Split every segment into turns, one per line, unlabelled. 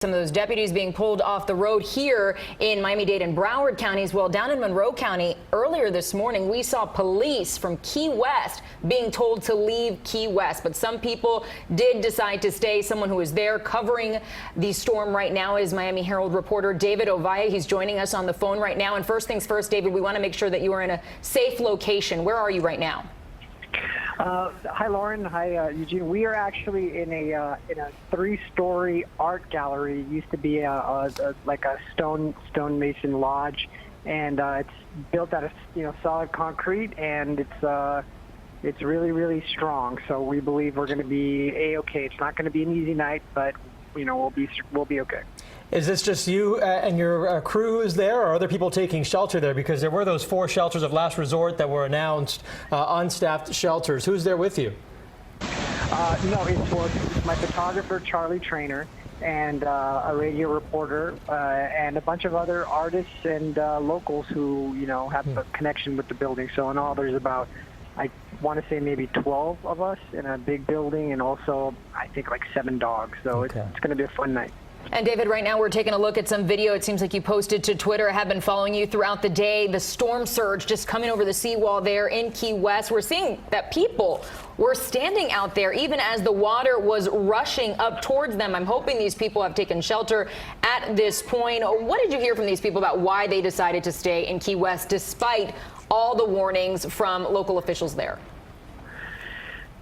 Some of those deputies being pulled off the road here in Miami-Dade and Broward counties. Well, down in Monroe County earlier this morning, we saw police from Key West being told to leave Key West. But some people did decide to stay. Someone who is there covering the storm right now is Miami Herald reporter David Ovalle. He's joining us on the phone right now. And first things first, David, we want to make sure that you are in a safe location. Where are you right now?
Hi, Lauren. Hi, Eugene. We are actually in a three-story art gallery. It used to be like a stonemason lodge, and it's built out of solid concrete, and it's really strong. So we believe we're going to be a-okay. It's not going to be an easy night, but we'll be okay.
Is this just you and your crew is there, or are other people taking shelter there? Because there were those 4 shelters of last resort that were announced, unstaffed shelters. Who's there with you?
No, it's my photographer, Charlie Trainer, and a radio reporter, and a bunch of other artists and locals who, have a connection with the building. So in all, there's about, I want to say maybe 12 of us in a big building, and also, I think, like 7 dogs. So it's going to be a fun night.
And David, right now we're taking a look at some video. It seems like you posted to Twitter. I have been following you throughout the day. The storm surge just coming over the seawall there in Key West. We're seeing that people were standing out there even as the water was rushing up towards them. I'm hoping these people have taken shelter at this point. What did you hear from these people about why they decided to stay in Key West despite all the warnings from local officials there?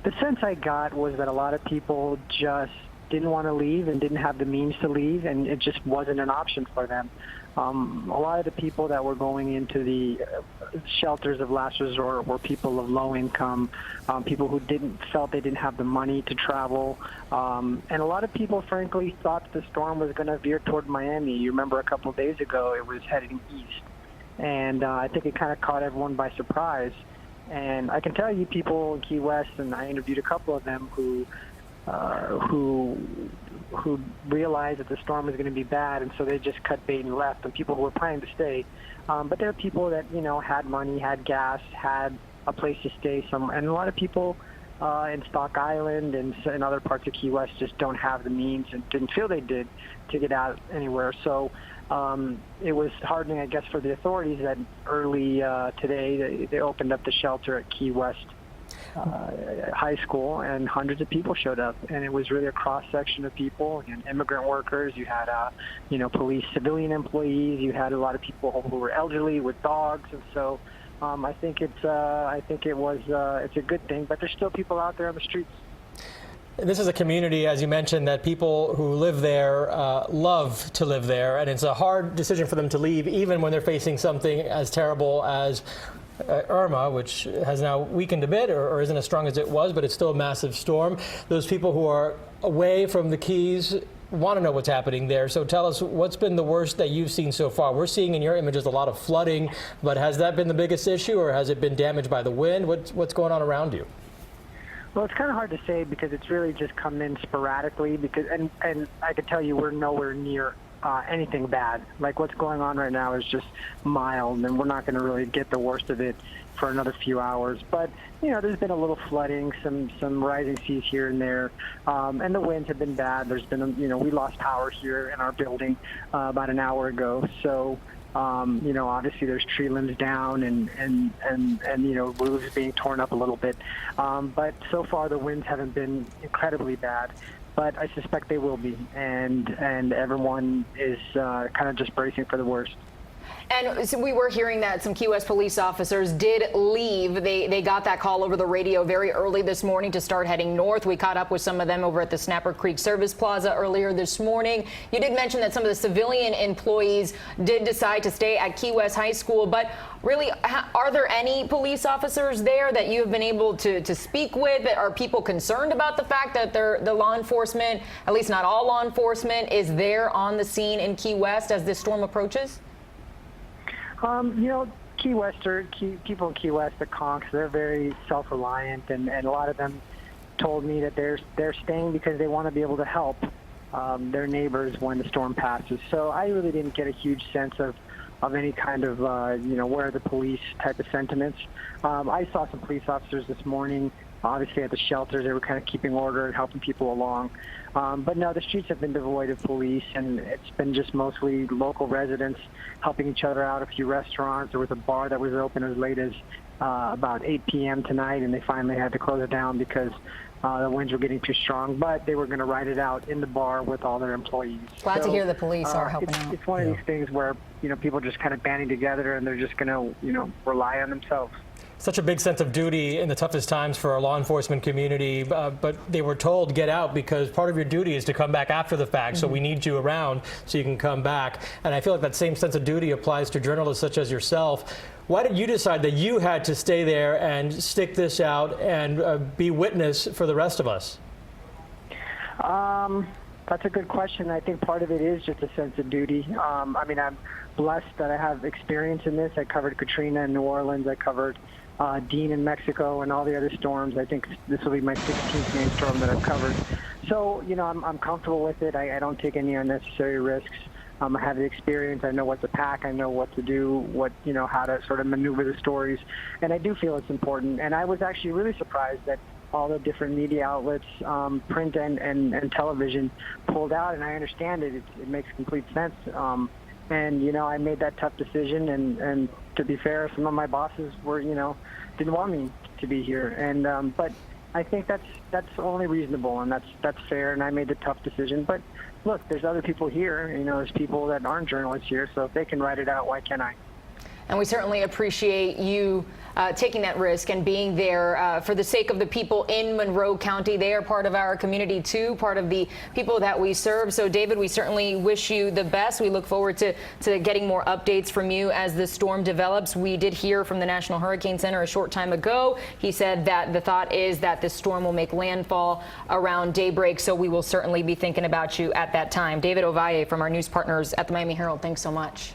The sense I got was that a lot of people just didn't want to leave and didn't have the means to leave, and it just wasn't an option for them. A lot of the people that were going into the shelters of last resort were people of low income, people who felt they didn't have the money to travel, and a lot of people, frankly, thought the storm was going to veer toward Miami. You remember a couple of days ago it was heading east, and I think it kind of caught everyone by surprise. And I can tell you, people in Key West, and I interviewed a couple of them who realized that the storm was going to be bad, and so they just cut bait and left. And people who were planning to stay, but there are people that had money, had gas, had a place to stay somewhere, and a lot of people in Stock Island and in other parts of Key West just don't have the means and didn't feel they did to get out anywhere. So it was heartening, I guess, for the authorities that early today they opened up the shelter at Key West High School, and hundreds of people showed up, and it was really a cross-section of people. And immigrant workers, you had police, civilian employees, you had a lot of people who were elderly with dogs, and so I think it's a good thing, but there's still people out there on the streets.
This is a community, as you mentioned, that people who live there love to live there, and it's a hard decision for them to leave, even when they're facing something as terrible as Irma, which has now weakened a bit or isn't as strong as it was, but it's still a massive storm. Those people who are away from the Keys want to know what's happening there. So tell us, what's been the worst that you've seen so far? We're seeing in your images a lot of flooding, but has that been the biggest issue, or has it been damaged by the wind? What's going on around you?
Well, it's kind of hard to say because it's really just come in sporadically. And I can tell you we're nowhere near anything bad. Like what's going on right now is just mild, and we're not going to really get the worst of it for another few hours. But there's been a little flooding, some rising seas here and there, and the winds have been bad. There's been we lost power here in our building about an hour ago. So obviously there's tree limbs down and roofs being torn up a little bit. But so far the winds haven't been incredibly bad. But I suspect they will be, and everyone is kind of just bracing for the worst.
And so we were hearing that some Key West police officers did leave. They got that call over the radio very early this morning to start heading north. We caught up with some of them over at the Snapper Creek Service Plaza earlier this morning. You did mention that some of the civilian employees did decide to stay at Key West High School, but really, are there any police officers there that you have been able to speak with? Are people concerned about the fact that the law enforcement, at least not all law enforcement, is there on the scene in Key West as this storm approaches?
Key Wester, people in Key West, the conks, they're very self-reliant, and a lot of them told me that they're staying because they want to be able to help their neighbors when the storm passes. So I really didn't get a huge sense of any kind of, where are the police type of sentiments. I saw some police officers this morning Obviously, at the shelters, they were kind of keeping order and helping people along. But no, the streets have been devoid of police, and it's been just mostly local residents helping each other out. A few restaurants. There was a bar that was open as late as about 8 p.m. tonight, and they finally had to close it down because the winds were getting too strong. But they were going to ride it out in the bar with all their employees.
Glad to hear the police are helping out.
It's one of these things where people just kind of banding together, and they're just going to rely on themselves.
Such a big sense of duty in the toughest times for our law enforcement community, but they were told get out because part of your duty is to come back after the fact, so we need you around so you can come back. And I feel like that same sense of duty applies to journalists such as yourself. Why did you decide that you had to stay there and stick this out and be witness for the rest of us?
That's a good question. I think part of it is just a sense of duty. I'm blessed that I have experience in this. I covered Katrina in New Orleans. I covered Dean in Mexico and all the other storms. I think this will be my 16th main storm that I've covered. So, I'm comfortable with it. I don't take any unnecessary risks. I have the experience. I know what to pack. I know what to do, how to sort of maneuver the stories. And I do feel it's important. And I was actually really surprised that all the different media outlets, print and television, pulled out. And I understand it. It makes complete sense. And I made that tough decision, and to be fair, some of my bosses were, didn't want me to be here, and but I think that's only reasonable, and that's fair, and I made the tough decision. But look, there's other people here, there's people that aren't journalists here, so if they can write it out, why can't I?
And we certainly appreciate you taking that risk and being there for the sake of the people in Monroe County. They are part of our community, too, part of the people that we serve. So, David, we certainly wish you the best. We look forward to getting more updates from you as the storm develops. We did hear from the National Hurricane Center a short time ago. He said that the thought is that this storm will make landfall around daybreak. So we will certainly be thinking about you at that time. David Ovalle from our news partners at the Miami Herald, thanks so much.